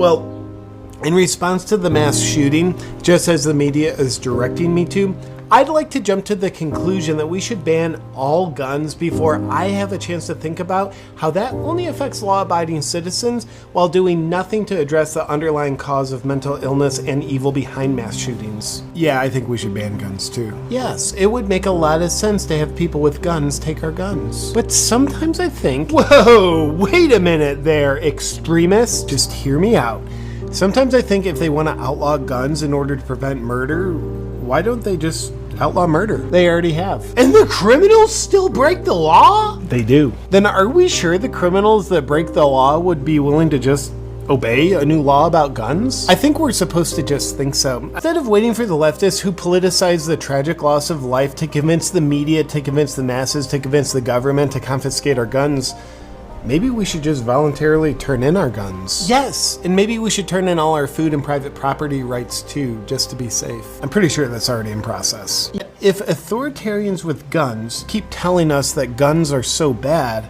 Well, in response to the mass shooting, just as the media is directing me to, I'd like to jump to the conclusion that we should ban all guns before I have a chance to think about how that only affects law-abiding citizens while doing nothing to address the underlying cause of mental illness and evil behind mass shootings. Yeah, I think we should ban guns too. Yes, it would make a lot of sense to have people with guns take our guns. But sometimes I think, whoa, wait a minute there, extremists, just hear me out. Sometimes I think if they want to outlaw guns in order to prevent murder, why don't they just outlaw murder? They already have. And the criminals still break the law? They do. Then are we sure the criminals that break the law would be willing to just obey a new law about guns? I think we're supposed to just think so. Instead of waiting for the leftists who politicize the tragic loss of life to convince the media, to convince the masses, to convince the government to confiscate our guns, maybe we should just voluntarily turn in our guns. Yes, and maybe we should turn in all our food and private property rights too, just to be safe. I'm pretty sure that's already in process. If authoritarians with guns keep telling us that guns are so bad,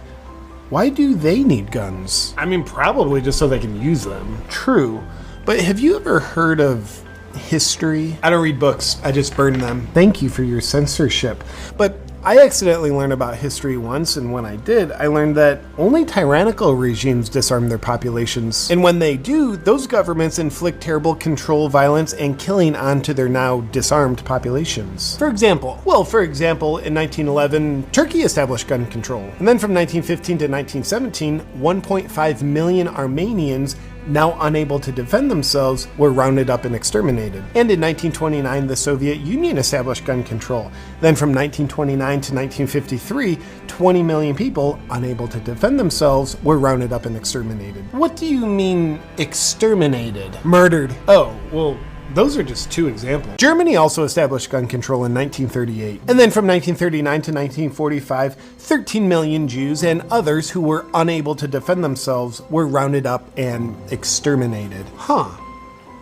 why do they need guns? I mean, probably just so they can use them. True, but have you ever heard of history? I don't read books, I just burn them. Thank you for your censorship. But I accidentally learned about history once, and when I did, I learned that only tyrannical regimes disarm their populations. And when they do, those governments inflict terrible control, violence, and killing onto their now disarmed populations. For example, in 1911, Turkey established gun control. And then from 1915 to 1917, 1.5 million Armenians, now unable to defend themselves, were rounded up and exterminated. And in 1929, the Soviet Union established gun control. Then from 1929 to 1953, 20 million people, unable to defend themselves, were rounded up and exterminated. What do you mean, exterminated? Murdered. Oh, well, those are just two examples. Germany also established gun control in 1938. And then from 1939 to 1945, 13 million Jews and others who were unable to defend themselves were rounded up and exterminated. Huh.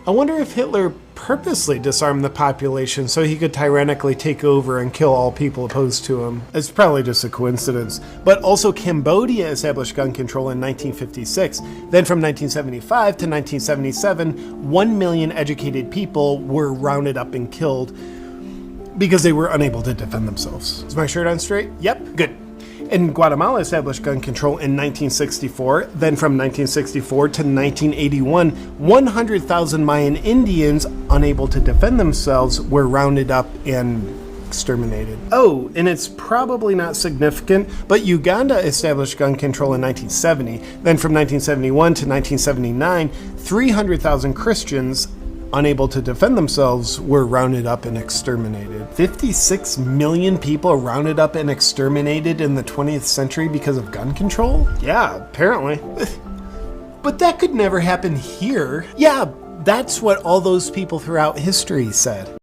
I wonder if Hitler purposely disarmed the population so he could tyrannically take over and kill all people opposed to him. It's probably just a coincidence. But also Cambodia established gun control in 1956. Then from 1975 to 1977, 1 million educated people were rounded up and killed because they were unable to defend themselves. Is my shirt on straight? Yep, good. And Guatemala established gun control in 1964. Then from 1964 to 1981, 100,000 Mayan Indians, unable to defend themselves, were rounded up and exterminated. Oh, and it's probably not significant, but Uganda established gun control in 1970. Then from 1971 to 1979, 300,000 Christians, unable to defend themselves, were rounded up and exterminated. 56 million people rounded up and exterminated in the 20th century because of gun control? Yeah, apparently. But that could never happen here. Yeah, that's what all those people throughout history said.